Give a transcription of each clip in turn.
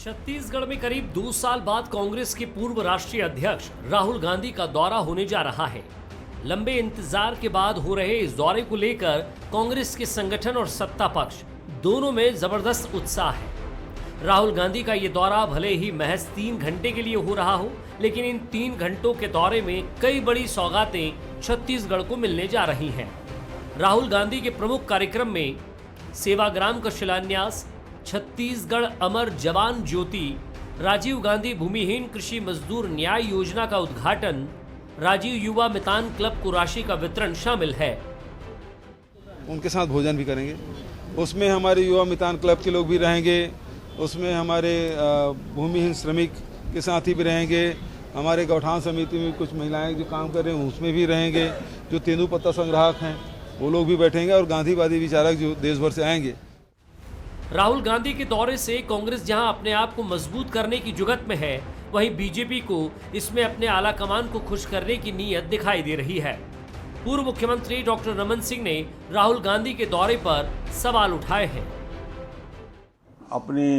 छत्तीसगढ़ में करीब 2 साल बाद कांग्रेस के पूर्व राष्ट्रीय अध्यक्ष राहुल गांधी का दौरा होने जा रहा है। लंबे इंतजार के बाद हो रहे इस दौरे को लेकर कांग्रेस के संगठन और सत्ता पक्ष दोनों में जबरदस्त उत्साह है। राहुल गांधी का ये दौरा भले ही महज 3 घंटे के लिए हो रहा हो, लेकिन इन 3 घंटों के दौरे में कई बड़ी सौगातें छत्तीसगढ़ को मिलने जा रही हैं। राहुल गांधी के प्रमुख कार्यक्रम में सेवाग्राम का शिलान्यास, छत्तीसगढ़ अमर जवान ज्योति, राजीव गांधी भूमिहीन कृषि मजदूर न्याय योजना का उद्घाटन, राजीव युवा मितान क्लब को राशि का वितरण शामिल है। उनके साथ भोजन भी करेंगे, उसमें हमारे युवा मितान क्लब के लोग भी रहेंगे, उसमें हमारे भूमिहीन श्रमिक के साथी भी रहेंगे, हमारे गौठान समिति में कुछ महिलाएं जो काम कर रहे हैं उसमें भी रहेंगे, जो तेंदुपत्ता संग्राहक हैं वो लोग भी बैठेंगे और गांधीवादी विचारक जो देश भर से आएंगे। राहुल गांधी के दौरे से कांग्रेस जहां अपने आप को मजबूत करने की जुगत में है, वहीं बीजेपी को इसमें अपने आला कमान को खुश करने की नीयत दिखाई दे रही है। पूर्व मुख्यमंत्री डॉक्टर रमन सिंह ने राहुल गांधी के दौरे पर सवाल उठाए हैं। अपनी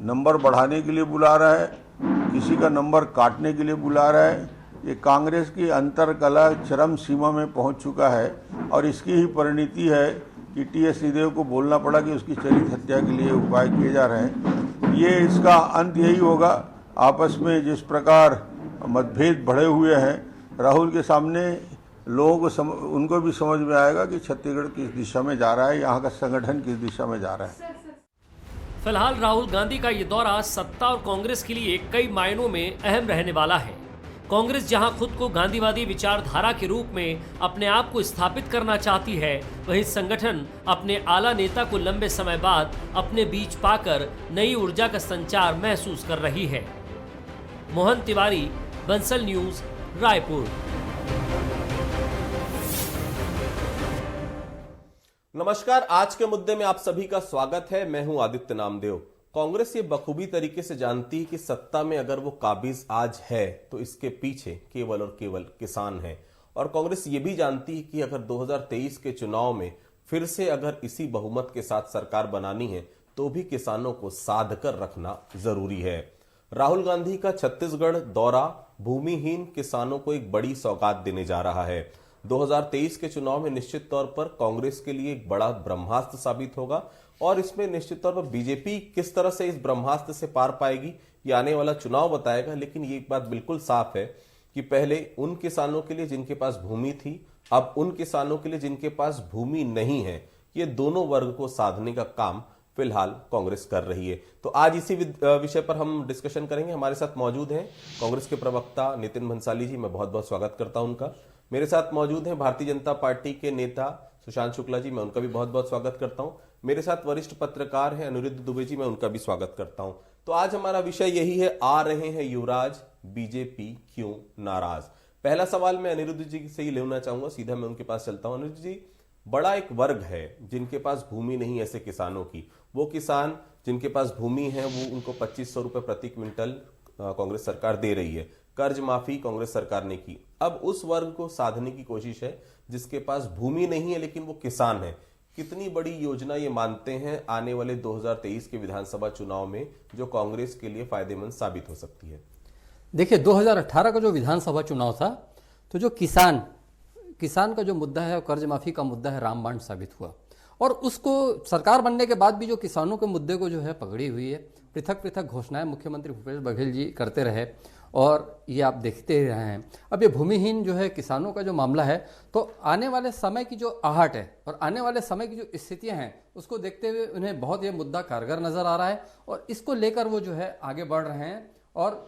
नंबर बढ़ाने के लिए बुला रहा है, किसी का नंबर काटने के लिए बुला रहा है। ये कांग्रेस की अंतरकलह चरम सीमा में पहुंच चुका है और इसकी ही परिणति है कि टी.एस. सिंहदेव को बोलना पड़ा कि उसकी चरित हत्या के लिए उपाय किए जा रहे हैं। ये इसका अंत यही होगा। आपस में जिस प्रकार मतभेद बढ़े हुए हैं, राहुल के सामने लोगों को उनको भी समझ में आएगा कि छत्तीसगढ़ किस दिशा में जा रहा है, यहाँ का संगठन किस दिशा में जा रहा है। फिलहाल राहुल गांधी का ये दौरा सत्ता और कांग्रेस के लिए कई मायनों में अहम रहने वाला है। कांग्रेस जहां खुद को गांधीवादी विचारधारा के रूप में अपने आप को स्थापित करना चाहती है, वहीं संगठन अपने आला नेता को लंबे समय बाद अपने बीच पाकर नई ऊर्जा का संचार महसूस कर रही है। मोहन तिवारी, बंसल न्यूज, रायपुर। नमस्कार, आज के मुद्दे में आप सभी का स्वागत है। मैं हूं आदित्य नामदेव। कांग्रेस ये बखूबी तरीके से जानती है कि सत्ता में अगर वो काबिज आज है तो इसके पीछे केवल और केवल किसान हैं, और कांग्रेस ये भी जानती है कि अगर 2023 के चुनाव में फिर से अगर इसी बहुमत के साथ सरकार बनानी है तो भी किसानों को साध कर रखना जरूरी है। राहुल गांधी का छत्तीसगढ़ दौरा भूमिहीन किसानों को एक बड़ी सौगात देने जा रहा है। 2023 के चुनाव में निश्चित तौर पर कांग्रेस के लिए एक बड़ा ब्रह्मास्त्र साबित होगा, और इसमें निश्चित तौर पर बीजेपी किस तरह से इस ब्रह्मास्त्र से पार पाएगी ये आने वाला चुनाव बताएगा। लेकिन ये एक बात बिल्कुल साफ है कि पहले उन किसानों के लिए जिनके पास भूमि थी, अब उन किसानों के लिए जिनके पास भूमि नहीं है, ये दोनों वर्ग को साधने का काम फिलहाल कांग्रेस कर रही है। तो आज इसी विषय पर हम डिस्कशन करेंगे। हमारे साथ मौजूद हैं कांग्रेस के प्रवक्ता नितिन भंसाली जी, मैं बहुत बहुत स्वागत करता हूं उनका। मेरे साथ मौजूद हैं भारतीय जनता पार्टी के नेता सुशांत शुक्ला जी, मैं उनका भी बहुत बहुत स्वागत करता हूं। मेरे साथ वरिष्ठ पत्रकार हैं अनिरुद्ध दुबे जी, मैं उनका भी स्वागत करता हूं। तो आज हमारा विषय यही है, आ रहे हैं युवराज, बीजेपी क्यों नाराज। पहला सवाल मैं अनिरुद्ध जी से ही लेना चाहूंगा, सीधा मैं उनके पास चलता हूं। अनिरुद्ध जी, बड़ा एक वर्ग है जिनके पास भूमि नहीं, ऐसे किसानों की। वो किसान जिनके पास भूमि है वो उनको 2500 रुपए प्रति क्विंटल कांग्रेस सरकार दे रही है। कर्ज माफी कांग्रेस सरकार ने की। अब उस वर्ग को साधने की कोशिश है जिसके पास भूमि नहीं है लेकिन वो किसान है। कितनी बड़ी योजना ये मानते हैं आने वाले 2023 के विधानसभा चुनाव में, जो कांग्रेस के लिए फायदेमंद साबित हो सकती है? देखिए, 2018 का जो विधानसभा चुनाव था, तो जो किसान का जो मुद्दा है, कर्ज माफी का मुद्दा है, रामबाण साबित हुआ। और उसको सरकार बनने के बाद भी जो किसानों के मुद्दे को जो है पकड़ी हुई है, पृथक पृथक घोषणाएं मुख्यमंत्री भूपेश बघेल जी करते रहे, और ये आप देखते ही रहे हैं। अब ये भूमिहीन जो है किसानों का जो मामला है, तो आने वाले समय की जो आहट है और आने वाले समय की जो स्थितियां हैं, उसको देखते हुए उन्हें बहुत ये मुद्दा कारगर नजर आ रहा है और इसको लेकर वो जो है आगे बढ़ रहे हैं। और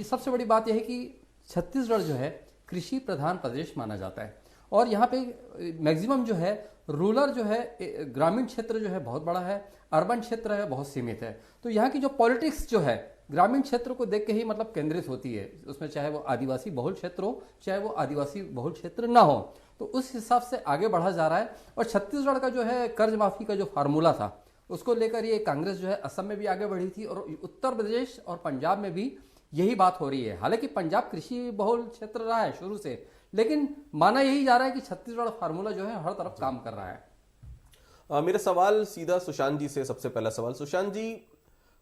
सबसे बड़ी बात यह है कि छत्तीसगढ़ जो है कृषि प्रधान प्रदेश माना जाता है, और यहाँ पे मैक्सिमम जो है रूरल जो है, ग्रामीण क्षेत्र जो है बहुत बड़ा है, अर्बन क्षेत्र है बहुत सीमित है। तो यहाँ की जो पॉलिटिक्स जो है ग्रामीण क्षेत्र को देख के ही मतलब केंद्रित होती है, उसमें चाहे वो आदिवासी बहुल क्षेत्र हो, चाहे वो आदिवासी बहुल क्षेत्र ना हो। तो उस हिसाब से आगे बढ़ा जा रहा है। और छत्तीसगढ़ का जो है कर्ज माफी का जो फार्मूला था, उसको लेकर ये कांग्रेस जो है असम में भी आगे बढ़ी थी, और उत्तर प्रदेश और पंजाब में भी यही बात हो रही है। हालांकि पंजाब कृषि बहुल क्षेत्र रहा है शुरू से, लेकिन माना यही जा रहा है कि छत्तीसगढ़ फार्मूला जो है हर तरफ काम कर रहा है। मेरा सवाल सीधा सुशांत जी से, सबसे पहला सवाल सुशांत जी,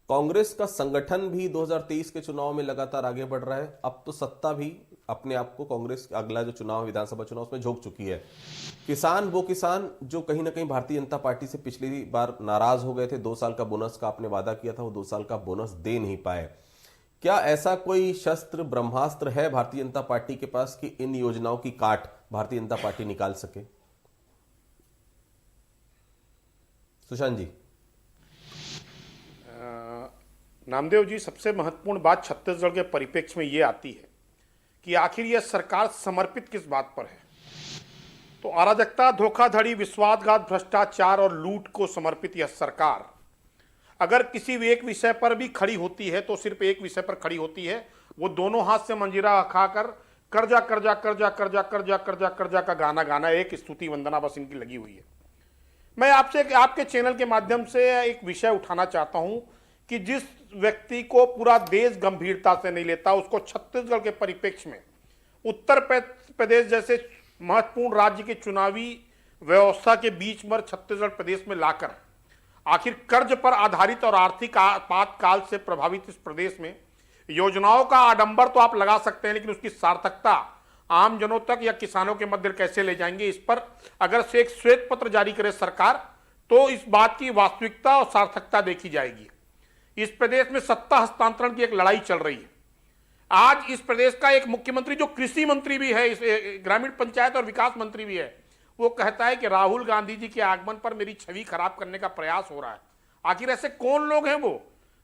कांग्रेस का संगठन भी 2023 के चुनाव में लगातार आगे बढ़ रहा है। अब तो सत्ता भी अपने आप को कांग्रेस अगला जो चुनाव विधानसभा चुनाव उसमें झोंक चुकी है। किसान वो किसान जो कहीं ना कहीं भारतीय जनता पार्टी से पिछली बार नाराज हो गए थे, 2 साल का बोनस का आपने वादा किया था, वो 2 साल का बोनस दे नहीं पाए। क्या ऐसा कोई शस्त्र ब्रह्मास्त्र है भारतीय जनता पार्टी के पास कि इन योजनाओं की काट भारतीय जनता पार्टी निकाल सके? सुशांत जी। नामदेव जी, सबसे महत्वपूर्ण बात छत्तीसगढ़ के परिप्रेक्ष्य में ये आती है कि आखिर यह सरकार समर्पित किस बात पर है। तो अराजकता, धोखाधड़ी, विश्वासघात, भ्रष्टाचार और लूट को समर्पित यह सरकार अगर किसी भी एक विषय पर भी खड़ी होती है तो सिर्फ एक विषय पर खड़ी होती है, वो दोनों हाथ से मंजीरा खाकर कर्जा कर्जा कर्जा कर्जा कर्जा कर्जा कर्जा का गाना गाना, एक स्तुति वंदना बस इनकी लगी हुई है। मैं आपसे आपके चैनल के माध्यम से एक विषय उठाना चाहता हूं कि जिस व्यक्ति को पूरा देश गंभीरता से नहीं लेता, उसको छत्तीसगढ़ के परिप्रेक्ष्य में उत्तर प्रदेश जैसे महत्वपूर्ण राज्य के चुनावी व्यवस्था के बीच में छत्तीसगढ़ प्रदेश में लाकर आखिर कर्ज पर आधारित और आर्थिक आपातकाल से प्रभावित इस प्रदेश में योजनाओं का आडंबर तो आप लगा सकते हैं, लेकिन उसकी सार्थकता आम जनों तक या किसानों के मध्य कैसे ले जाएंगे, इस पर अगर से एक श्वेत पत्र जारी करे सरकार तो इस बात की वास्तविकता और सार्थकता देखी जाएगी। इस प्रदेश में सत्ता हस्तांतरण की एक लड़ाई चल रही है। आज इस प्रदेश का एक मुख्यमंत्री जो कृषि मंत्री भी है, इस ग्रामीण पंचायत और विकास मंत्री भी है, वो कहता है कि राहुल गांधी जी के आगमन पर मेरी छवि खराब करने का प्रयास हो रहा है। आखिर ऐसे कौन लोग हैं वो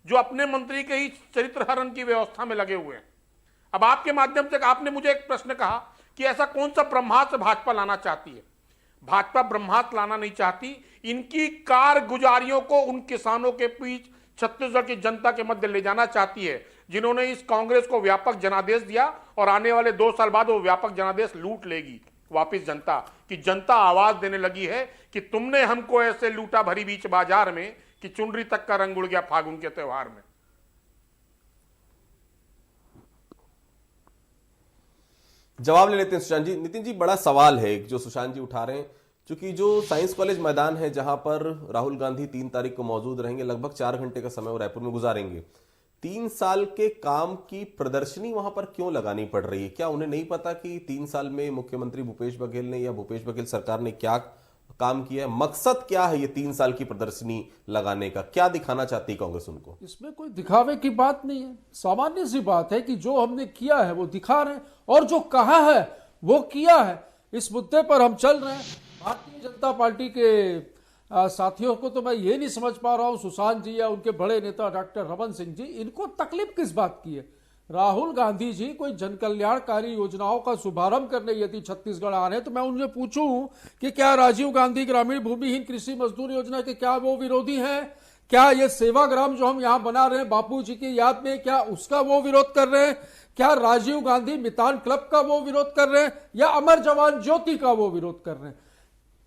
जो अपने मंत्री के ही चरित्र हरण की व्यवस्था में लगे हुए हैं? अब आपके माध्यम से आपने मुझे एक प्रश्न कहा कि ऐसा कौन सा ब्रह्मास्त्र भाजपा लाना चाहती है। भाजपा ब्रह्मास्त्र लाना नहीं चाहती, इनकी कारगुजारियों को उन किसानों के बीच छत्तीसगढ़ की जनता के मध्य ले जाना चाहती है जिन्होंने इस कांग्रेस को व्यापक जनादेश दिया, और आने वाले 2 साल बाद वो व्यापक जनादेश लूट लेगी वापिस जनता की। जनता आवाज देने लगी है कि तुमने हमको ऐसे लूटा भरी बीच बाजार में कि चुनरी तक का रंग उड़ गया फागुन के त्योहार में। जवाब ले लेते हैं सुशांत जी। नितिन जी, बड़ा सवाल है जो सुशांत जी उठा रहे हैं, क्योंकि जो साइंस कॉलेज मैदान है जहां पर राहुल गांधी 3 तारीख को मौजूद रहेंगे, लगभग 4 घंटे का समय वो रायपुर में गुजारेंगे। 3 साल के काम की प्रदर्शनी वहां पर क्यों लगानी पड़ रही है? क्या उन्हें नहीं पता कि 3 साल में मुख्यमंत्री भूपेश बघेल ने या भूपेश बघेल सरकार ने क्या काम किया है? मकसद क्या है ये 3 साल की प्रदर्शनी लगाने का? क्या दिखाना चाहती है कांग्रेस उनको? इसमें कोई दिखावे की बात नहीं है, सामान्य सी बात है कि जो हमने किया है वो दिखा रहे हैं और जो कहा है वो किया है। इस मुद्दे पर हम चल रहे हैं। भारतीय जनता पार्टी के साथियों को तो मैं ये नहीं समझ पा रहा हूं, सुशांत जी या उनके बड़े नेता डॉक्टर रमन सिंह जी, इनको तकलीफ किस बात की है? राहुल गांधी जी कोई जनकल्याणकारी योजनाओं का शुभारंभ करने यदि छत्तीसगढ़ आ रहे हैं तो मैं उनसे पूछूं कि क्या राजीव गांधी ग्रामीण भूमिहीन कृषि मजदूर योजना के क्या वो विरोधी हैं? क्या ये सेवाग्राम जो हम यहां बना रहे हैं बापू जी की याद में, क्या उसका वो विरोध कर रहे हैं? क्या राजीव गांधी मितान क्लब का वो विरोध कर रहे हैं या अमर जवान ज्योति का वो विरोध कर रहे हैं?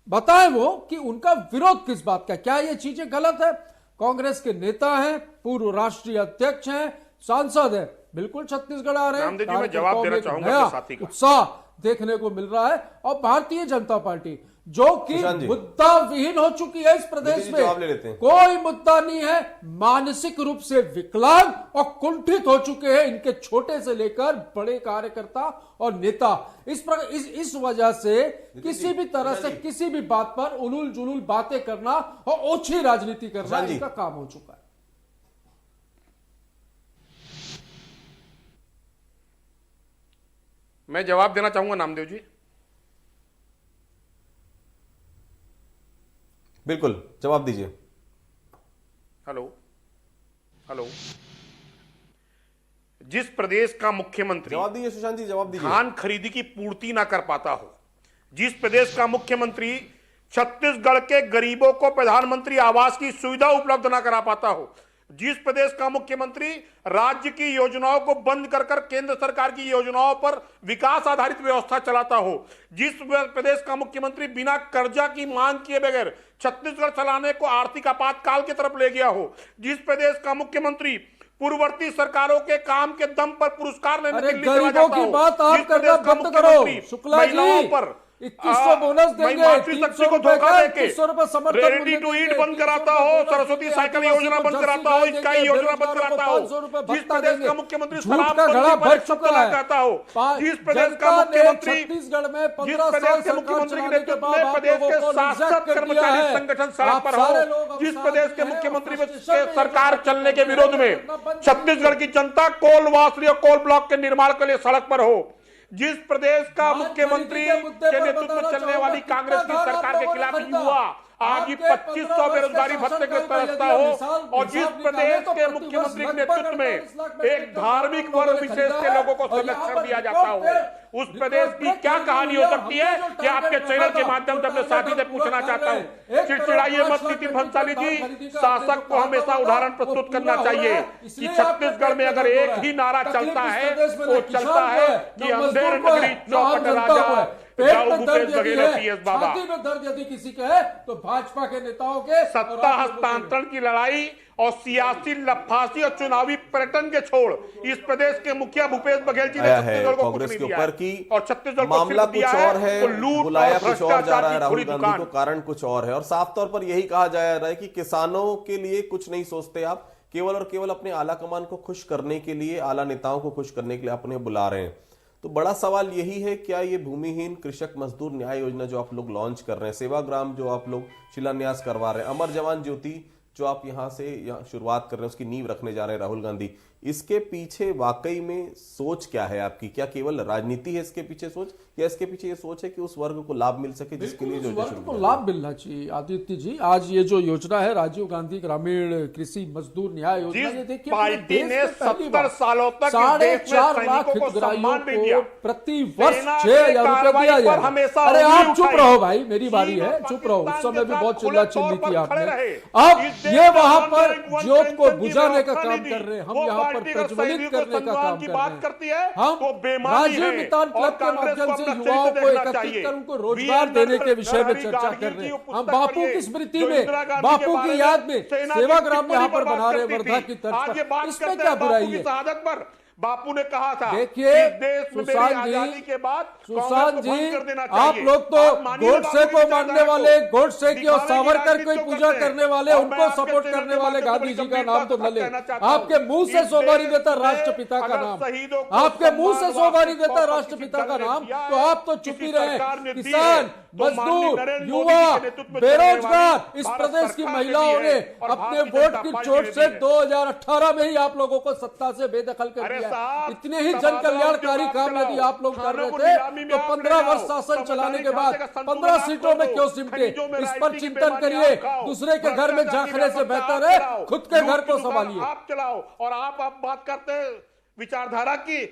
बताएं वो कि उनका विरोध किस बात का? क्या ये चीजें गलत है? कांग्रेस के नेता हैं, पूर्व राष्ट्रीय अध्यक्ष हैं, सांसद है, बिल्कुल छत्तीसगढ़ आ रहे हैं। रामदेव जी, मैं जवाब देना चाहूंगा अपने साथी का। उत्साह देखने को मिल रहा है। और भारतीय जनता पार्टी जो कि मुद्दा विहीन हो चुकी है इस प्रदेश में, कोई मुद्दा नहीं है, मानसिक रूप से विकलांग और कुंठित हो चुके हैं इनके छोटे से लेकर बड़े कार्यकर्ता और नेता। इस वजह से किसी भी तरह से किसी भी बात पर उलूल जुलूल बातें करना और ओछी राजनीति करना इनका काम हो चुका है। मैं जवाब देना चाहूंगा नामदेव जी। बिल्कुल, जवाब दीजिए। Hello hello. जिस प्रदेश का मुख्यमंत्री, जवाब दीजिए सुशांत जी, जवाब दीजिए, धान खरीदी की पूर्ति ना कर पाता हो, जिस प्रदेश का मुख्यमंत्री छत्तीसगढ़ के गरीबों को प्रधानमंत्री आवास की सुविधा उपलब्ध ना करा पाता हो, जिस प्रदेश का मुख्यमंत्री राज्य की योजनाओं को बंद कर केंद्र सरकार की योजनाओं पर विकास आधारित व्यवस्था चलाता हो, जिस प्रदेश का मुख्यमंत्री बिना कर्जा की मांग किए बगैर छत्तीसगढ़ चलाने को आर्थिक आपातकाल की तरफ ले गया हो, जिस प्रदेश का मुख्यमंत्री पूर्ववर्ती सरकारों के काम के दम पर पुरस्कार लेने के लिए चला जाता हो, बात आप करना बंद करो शुक्ला जी। महिलाओं पर 2100 बोनस देंगे, मातृशक्ति को धोखा देके 2100 रुपए समर्थन रेडी मूल्य टू ईट देंगे, बंद कराता 300 हो, बोनस सरस्वती देंगे, साइकिल आदिवासी योजना को बंद जर्सी कराता हो, गाय स्काई देंगे, योजना बंद बेरोजगारों को कराता हो, 500 रुपए जिस भत्ता प्रदेश देंगे। का मुख्यमंत्री झूठ का शराब घड़ा पर भर चुका है। कहता हो, जिस प्रदेश का जनता ने मुख्यमंत्री छत्तीसगढ़ में जिस 15 प्रदेश साल के सरकार मुख्यमंत्री के चलाने के नेतृत्व बाद में आप प्रदेश लोगों के को शासक रिजेक्ट कर दिया कर्मचारी है। संगठन सड़क आप पर सारे हो, लोग अब जिस साथ प्रदेश में के हैं, मुख्यमंत्री और के frustration में सरकार ये चलने के करना विरोध में करना बंद छत्तीसगढ़ की जनता कोलवासरी और कोल ब्लॉक के निर्माण के लिए सड़क पर हो, जिस प्रदेश का मुख्यमंत्री के नेतृत्व में चलने वाली कांग्रेस की सरकार के खिलाफ युवा आज ही 2500 बेरोजगारी भत्ते के तरसता हो, और जिस प्रदेश के मुख्यमंत्री के नेतृत्व में एक धार्मिक वर्ग विशेष के लोगों को संरक्षण दिया जाता हो, उस प्रदेश की क्या कहानी हो सकती है कि आपके चैनल के माध्यम से अपने साथी से पूछना चाहता हूं। चिड़चिड़ाइए मत नितिन भंसाली जी, शासक को हमेशा उदाहरण प्रस्तुत करना चाहिए कि छत्तीसगढ़ में अगर एक ही नारा चलता है तो चलता है कि अंधेर नगरी चौपट राजा, जाओ भूपेश बघेल और पीएस बाबा। छाती में दर्द यदि किसी के है तो भाजपा के नेताओं के सत्ता हस्तांतरण की लड़ाई और सियासी लफासी और चुनावी पर्यटन के छोड़ इस प्रदेश के मुखिया भूपेश बघेल जी ने आया है छत्तीसगढ़ को कांग्रेस कुछ के नहीं दिया ऊपर है। की और छत्तीसगढ़ को मामला सिर्फ कुछ दिया और है, तो लूट बुलाया और कुछ और जा रहा है भ्रष्टाचार की राहुल खुली गांधी दुकान। को, कारण कुछ और है। और साफ तौर पर यही कहा जा रहा है कि किसानों के लिए कुछ नहीं सोचते आप, केवल और केवल अपने आला कमान को खुश करने के लिए, आला नेताओं को खुश करने के लिए अपने बुला रहे हैं। तो बड़ा सवाल यही है, क्या ये भूमिहीन कृषक मजदूर न्याय योजना जो आप लोग लॉन्च कर रहे हैं, सेवाग्राम जो आप लोग शिलान्यास करवा रहे हैं, अमर जवान ज्योति जो आप यहां से शुरुआत कर रहे हैं, उसकी नींव रखने जा रहे हैं राहुल गांधी, इसके पीछे वाकई में सोच क्या है आपकी? क्या केवल राजनीति है इसके पीछे सोच, या इसके पीछे ये सोच है कि उस वर्ग को लाभ मिल सके जिसके लिए जो वर्ग को लाभ मिलना चाहिए? आदित्य जी, आज ये जो योजना है राजीव गांधी ग्रामीण कृषि मजदूर न्याय योजना, ये देखिए पार्टी ने 70 सालों तक 4.5 लाख हितग्राहियों को प्रति वर्ष 6,000 रुपए दिया जाए। अरे आप चुप रहो भाई, मेरी बारी है, चुप रहो। उस समय भी बहुत चिल्ला चिल्ली की आपने। अब ये वहां पर ज्योत को बुझाने का काम कर रहे हैं, हम यहाँ पर प्रज्वलित करने का काम कर रहे हैं। हम राजीव मितान क्लब के माध्यम से युवाओं को एकत्रित कर उनको रोजगार देने के विषय में चर्चा कर रहे हैं। हम बापू की स्मृति में, बापू की याद में सेवाग्राम यहाँ पर बना रहे वर्धा की तर्ज पर, इसमें क्या बुराई है? बापू ने कहा था, देखिए सुशांत जी, आप लोग तो गोडसे को मानने वाले, गोडसे की और सावरकर को पूजा करने वाले, उनको सपोर्ट करने वाले गांधी जी का नाम तो न ले। आपके मुंह से शोभा देता राष्ट्रपिता का नाम, आपके मुंह से शोभा देता राष्ट्रपिता का नाम, तो आप तो चुप ही रहे। किसान, मजदूर, युवा, बेरोजगार, इस प्रदेश की महिलाओं ने अपने वोट की चोट से 2018 में ही आप लोगों को सत्ता से बेदखल कर दिया। इतने ही जन कल्याणकारी काम यदि आप लोग कर रहे थे तो 15 वर्ष शासन चलाने के बाद 15 सीटों में क्यों सिमटे? इस पर चिंतन करिए। दूसरे के घर में झांकने से बेहतर है खुद के घर को संभालिए। आप चलाओ और आप बात करते हैं विचारधारा की।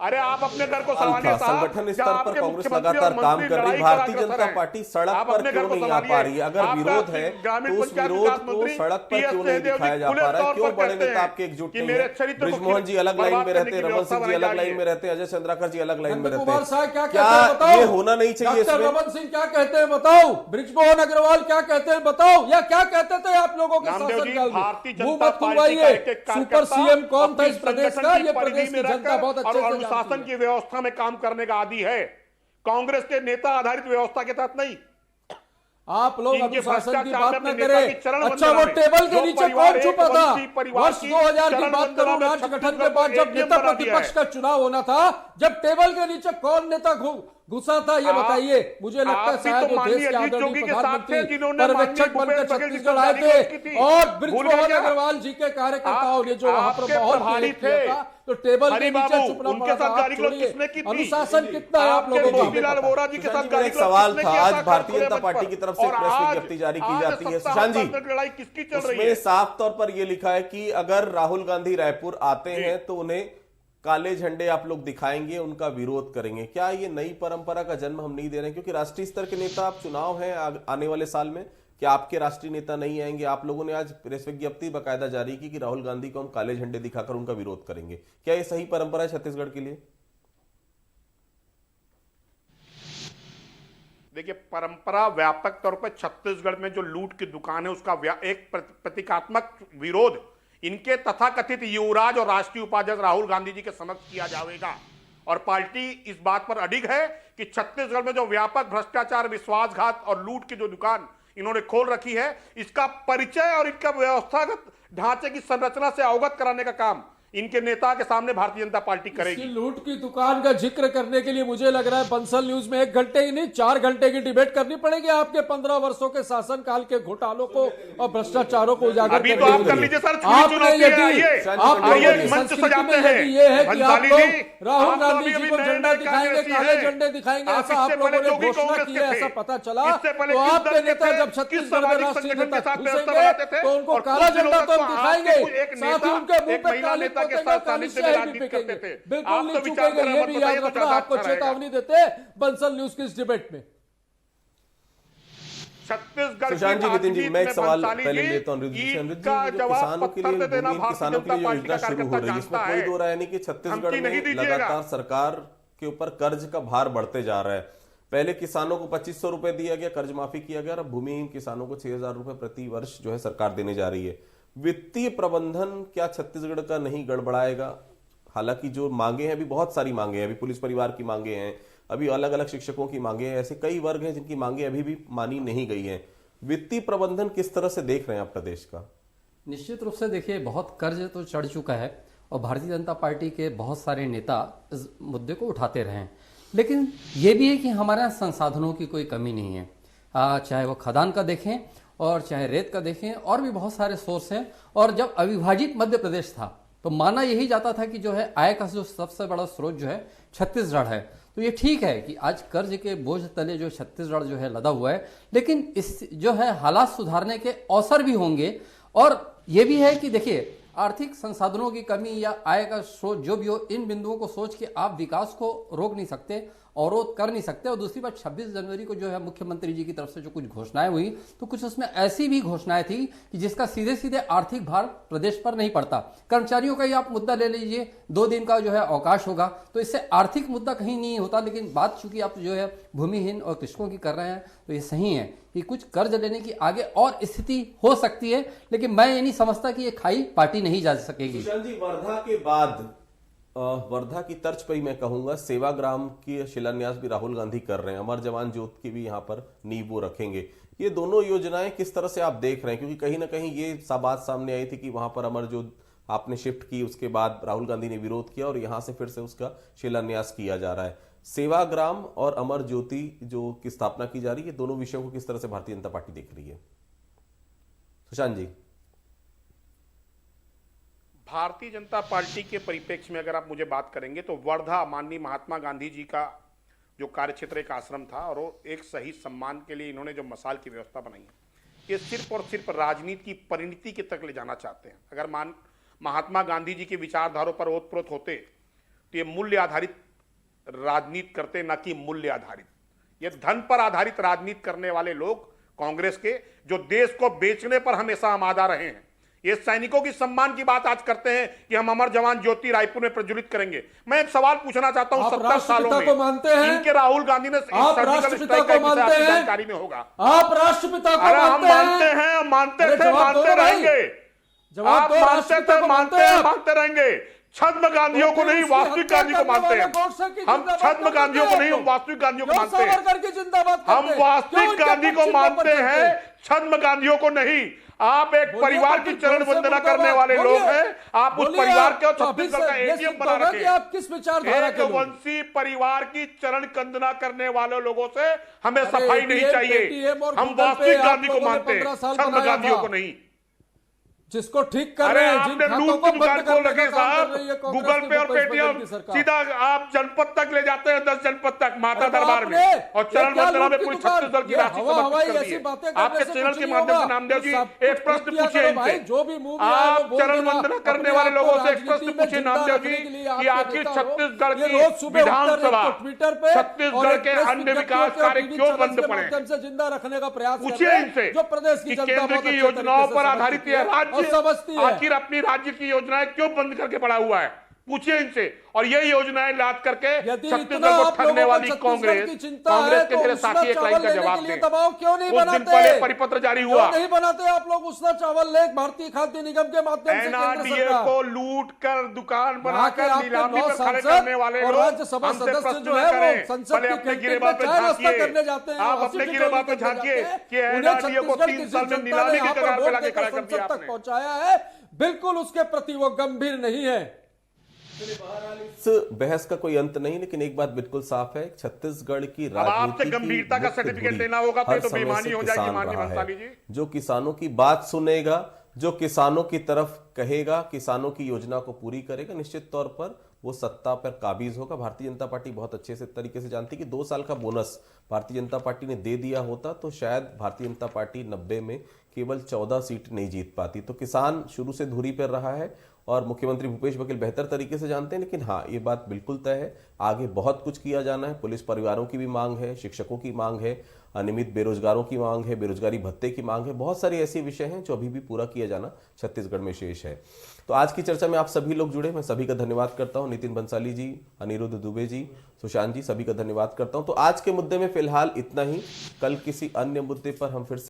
अरे आप अपने घर को संभालिए। संगठन स्तर पर कांग्रेस लगातार काम कर रही, भारतीय जनता पार्टी सड़क पर क्यों नहीं आ पा रही है? अगर विरोध है तो उस विरोध को सड़क पर क्यों नहीं दिखाया जा पा रहा है? क्यों बड़े नेता आपके एकजुट नहीं है? बृजमोहन जी अलग लाइन में रहते हैं, रमन सिंह जी अलग लाइन में रहते हैं, अजय चंद्राकर जी अलग लाइन में रहते हैं। क्या ये होना नहीं चाहिए? रमन सिंह क्या कहते हैं बताओ, बृजमोहन अग्रवाल क्या कहते हैं बताओ, या क्या कहते थे आप लोगों के शासनकाल में? मुंह मत खुलवाइए। सुपर सीएम कौन था इस प्रदेश का? ये प्रदेश की जनता बहुत अच्छे से शासन की व्यवस्था में काम करने का आदी है, कांग्रेस के नेता आधारित व्यवस्था के तहत नहीं। आप लोग अनुशासन की बात न करें। अच्छा, वो टेबल के नीचे कौन छुपा था? वर्ष 2000 की बात करूं, राज्य गठन के बाद जब नेता प्रतिपक्ष का चुनाव होना था, जब टेबल के नीचे कौन नेता घुसा था ये बताइए। मुझे लगता है शायद वो देश के आदरणीय प्रधानमंत्री पर्यवेक्षक बनकर छत्तीसगढ़ आए थे और बृजमोहन अग्रवाल जी के कार्यकर्ताओं ने जो वहां पर माहौल क्रिएट किया था, तो टेबल के नीचे छुपना पड़ा था। अनुशासन कितना है आप लोगों का? एक सवाल था, आज भारतीय जनता पार्टी की तरफ से प्रेस विज्ञप्ति जारी की जाती है सुशांत जी, उसमें साफ तौर पर यह लिखा है कि अगर राहुल गांधी रायपुर आते हैं तो उन्हें काले झंडे आप लोग दिखाएंगे, उनका विरोध करेंगे। क्या ये नई परंपरा का जन्म हम नहीं दे रहे हैं? क्योंकि राष्ट्रीय स्तर के नेता, आप चुनाव है आने वाले साल में, क्या आपके राष्ट्रीय नेता नहीं आएंगे? आप लोगों ने आज प्रेस विज्ञप्ति बाकायदा जारी की कि राहुल गांधी को हम काले झंडे दिखाकर उनका विरोध करेंगे। क्या ये सही परंपरा है छत्तीसगढ़ के लिए? देखिए, परंपरा व्यापक तौर पर छत्तीसगढ़ में जो लूट की दुकान है उसका एक प्रतीकात्मक विरोध इनके तथाकथित युवराज और राष्ट्रीय उपाध्यक्ष राहुल गांधी जी के समक्ष किया जाएगा। और पार्टी इस बात पर अडिग है कि छत्तीसगढ़ में जो व्यापक भ्रष्टाचार, विश्वासघात और लूट की जो दुकान इन्होंने खोल रखी है, इसका परिचय और इनका व्यवस्थागत ढांचे की संरचना से अवगत कराने का काम इनके नेता के सामने भारतीय जनता पार्टी करेगी। लूट की दुकान का जिक्र करने के लिए मुझे लग रहा है बंसल न्यूज में 1 घंटे ही नहीं 4 घंटे की डिबेट करनी पड़ेगी आपके 15 वर्षों के शासनकाल के घोटालों को और भ्रष्टाचारों को उजागर अभी तो आप कर लीजिए सर, ये है कि आप लोग राहुल गांधी जी को झंडा दिखाएंगे, काले झंडे दिखाएंगे, ऐसा आप लोगों ने घोषणा की है, ऐसा पता चला। तो आपके नेता जब छत्तीसगढ़ में राष्ट्रीय नेता घुसेंगे तो उनको काला झंडा तो दिखाएंगे, साथ ही उनके मुंह पे काली के साथ सानिध्य में राजनीति करते थे। बिल्कुल नहीं चूकेंगे, ये भी याद रखना। आपको चेतावनी देते बंसल न्यूज की इस डिबेट में। छत्तीसगढ़ सुशांत जी, नितिन जी, मैं एक सवाल पहले लेता हूं किसानों के लिए योजना शुरू हो रही है, इसमें कोई दो राय नहीं कि छत्तीसगढ़ में लगातार सरकार के ऊपर कर्ज का भार बढ़ते जा रहा है। पहले किसानों को 2500 रुपए दिया गया, कर्ज माफी किया गया, और अब भूमिहीन किसानों को 6000 रुपए प्रति वर्ष जो है सरकार देने जा रही है। वित्तीय प्रबंधन क्या छत्तीसगढ़ का नहीं गड़बड़ाएगा? हालांकि जो मांगे हैं, अभी बहुत सारी मांगे हैं, अभी पुलिस परिवार की मांगे हैं, अभी अलग अलग शिक्षकों की मांगे हैं, ऐसे कई वर्ग हैं जिनकी मांगे अभी भी मानी नहीं गई हैं। वित्तीय प्रबंधन किस तरह से देख रहे हैं आप प्रदेश का? निश्चित रूप से देखिए, बहुत कर्ज तो चढ़ चुका है और भारतीय जनता पार्टी के बहुत सारे नेता इस मुद्दे को उठाते रहे हैं, लेकिन ये भी है कि हमारे यहाँ संसाधनों की कोई कमी नहीं है। चाहे वो खदान का देखें और चाहे रेत का देखें, और भी बहुत सारे सोर्स हैं। और जब अविभाजित मध्य प्रदेश था तो माना यही जाता था कि जो है आय का जो सबसे बड़ा स्रोत जो है छत्तीसगढ़ है। तो ये ठीक है कि आज कर्ज के बोझ तले जो छत्तीसगढ़ जो है लदा हुआ है, लेकिन इस जो है हालात सुधारने के अवसर भी होंगे। और ये भी है कि देखिए, आर्थिक संसाधनों की कमी या आय का स्रोत जो भी हो, इन बिंदुओं को सोच के आप विकास को रोक नहीं सकते, अवरोध कर नहीं सकते। और दूसरी बात, 26 जनवरी को जो है मुख्यमंत्री जी की तरफ से जो कुछ घोषणाएं हुई, तो कुछ उसमें ऐसी भी घोषणाएं थी कि जिसका सीधे सीधे आर्थिक भार प्रदेश पर नहीं पड़ता। कर्मचारियों का ही आप मुद्दा ले लीजिए, 2 दिन का जो है अवकाश होगा, तो इससे आर्थिक मुद्दा कहीं नहीं होता। लेकिन बात चूंकि आप जो है भूमिहीन और कृषकों की कर रहे हैं, तो ये सही है कि कुछ कर्ज लेने की आगे और स्थिति हो सकती है, लेकिन मैं ये नहीं समझता कि ये खाई पार्टी नहीं जा सकेगी। जी, वर्धा के बाद वर्धा की तर्ज पर ही मैं कहूंगा सेवाग्राम की शिलान्यास भी राहुल गांधी कर रहे हैं, अमर जवान ज्योति की भी यहां पर नींव वो रखेंगे। ये दोनों योजनाएं किस तरह से आप देख रहे हैं? क्योंकि कहीं ना कहीं ये बात सामने आई थी कि वहां पर अमर ज्योति आपने शिफ्ट की, उसके बाद राहुल गांधी ने विरोध किया और यहां से फिर से उसका शिलान्यास किया जा रहा है। सेवाग्राम और अमर ज्योति जो की स्थापना की जा रही है, दोनों विषयों को किस तरह से भारतीय जनता पार्टी देख रही है? सुशांत जी। भारतीय जनता पार्टी के परिप्रेक्ष्य में अगर आप मुझे बात करेंगे तो वर्धा माननीय महात्मा गांधी जी का जो कार्यक्षेत्र एक आश्रम था, और वो एक सही सम्मान के लिए इन्होंने जो मसाल की व्यवस्था बनाई है, ये सिर्फ और सिर्फ राजनीति की परिणति के तक ले जाना चाहते हैं। अगर महात्मा गांधी जी के विचारधारों पर ओतप्रोत होते तो ये मूल्य आधारित राजनीति करते, न कि मूल्य आधारित। ये धन पर आधारित राजनीति करने वाले लोग कांग्रेस के, जो देश को बेचने पर हमेशा आमादा रहे हैं। ये सैनिकों की सम्मान की बात आज करते हैं कि हम अमर जवान ज्योति रायपुर में प्रज्वलित करेंगे। मैं एक सवाल पूछना चाहता हूं, 70 सालों में को मानते हैं? इनके राहुल गांधी ने आप राष्ट्रपिता को मानते हैं? जानकारी में होगा, आप राष्ट्रपिता को मानते हैं? मानते थे, मानते रहेंगे। आप मानते थे, मानते रहेंगे। छद्म गांधियों को नहीं, वास्तविक गांधी को मानते हैं हम। छद्म गांधियों को नहीं, वास्तविक गांधियों को मानते हैं हम। वास्तविक गांधी को मानते हैं, छद्म गांधियों को नहीं। आप एक परिवार की चरण वंदना करने वाले लोग हैं। आप उस परिवार के छत्तीसगढ़ का एटीएम बना रखे हैं। आप किस विचारधारा के लोग? वंशी परिवार की चरण वंदना करने वाले लोगों से हमें सफाई नहीं चाहिए। हम वास्तविक गांधी को मानते हैं, छद्म गांधियों को नहीं। जिसको ठीक कर रहे हैं, आपने लूट की दुकान खोल रखे साहब, गूगल पे और पेटीएम, सीधा आप जनपद तक ले जाते हैं, 10 जनपद तक माता दरबार में, और चरण वंदना में पूरी छत्तीसगढ़ की राशि समर्पित कर दी है। आपके चैनल के माध्यम से नामदेव जी एक प्रश्न पूछिए इनसे, आप चरण वंदना करने वाले लोगों से एक प्रश्न पूछिए नामदेव जी कि आखिर छत्तीसगढ़ की विधानसभा, छत्तीसगढ़ के अन्य विकास कार्य क्यों बंद पड़े? जिंदा रखने का प्रयास पूछिए इनसे जो प्रदेश की केंद्र की योजनाओं पर आधारित यह राज्य आखिर अपनी राज्य की योजनाएं क्यों बंद करके पड़ा हुआ है? पूछिए इनसे। और ये योजनाएं लाद करके यदि छत्तीसगढ़ इतना को आप ठगने लोगों को वाली छत्तीसगढ़ की चिंता कांग्रेस है के तो मेरे उसना साथी एक लाइन चावल का लेने जवाब के लिए दें। दबाव क्यों नहीं कुछ दिन बनाते? पहले परिपत्र जारी हुआ, क्यों नहीं बनाते आप लोग उसना चावल ले भारतीय खाद्य निगम के माध्यम से? केंद्र एनआरडीए सरकार को लूट कर दुकान यहाँ के बनाकर आपके नीलामी 9 पर खड़े सांसद करने वाले और लोग राज्यसभा हमसे सदस्य प्रश्न जो न है वो करें। संसद पहले की अपने कैंटीन गिरेबान में पे चाय नाश्ता झांकिए, करने जाते हैं, आप हंसी अपने ठिठोली गिरेबान पे करने झांकिए जाते हैं। कि उन्हें एनआरडीए को छत्तीसगढ़ 3 किसी साल में जनता ने नीलामी यहाँ की पर कगार पे वोट लाके देकर खड़ा कर संसद दिया तक आपने। पहुंचाया है, बिल्कुल उसके प्रति वो गंभीर नहीं है। इस बहस का कोई अंत नहीं, लेकिन एक बात बिल्कुल साफ है, छत्तीसगढ़ की अब आपसे राजनीति गंभीरता का मुख्य सर्टिफिकेट धुरी लेना होगा तो हर ये तो समय बेईमानी से हो जाएगी, किसान माननीय रहा भंसाली है। जी। जो किसानों की बात सुनेगा, जो किसानों की तरफ कहेगा, किसानों की योजना को पूरी करेगा, निश्चित तौर पर वो सत्ता पर काबिज होगा। भारतीय जनता पार्टी बहुत अच्छे से तरीके से जानती है कि 2 साल का बोनस भारतीय जनता पार्टी ने दे दिया होता तो शायद भारतीय जनता पार्टी 90 में केवल 14 सीट नहीं जीत पाती। तो किसान शुरू से धुरी पर रहा है और मुख्यमंत्री भूपेश बघेल बेहतर तरीके से जानते हैं। लेकिन हाँ, ये बात बिल्कुल तय है, आगे बहुत कुछ किया जाना है। पुलिस परिवारों की भी मांग है, शिक्षकों की मांग है, अनियमित बेरोजगारों की मांग है, बेरोजगारी भत्ते की मांग है, बहुत सारे ऐसे विषय हैं जो अभी भी पूरा किया जाना छत्तीसगढ़ में शेष है। तो आज की चर्चा में आप सभी लोग जुड़े, मैं सभी का धन्यवाद करता हूं। नितिन बंसाली जी, अनिरुद्ध दुबे जी, सुशांत जी, सभी का धन्यवाद करता हूं। तो आज के मुद्दे में फिलहाल इतना ही। कल किसी अन्य मुद्दे पर हम फिर से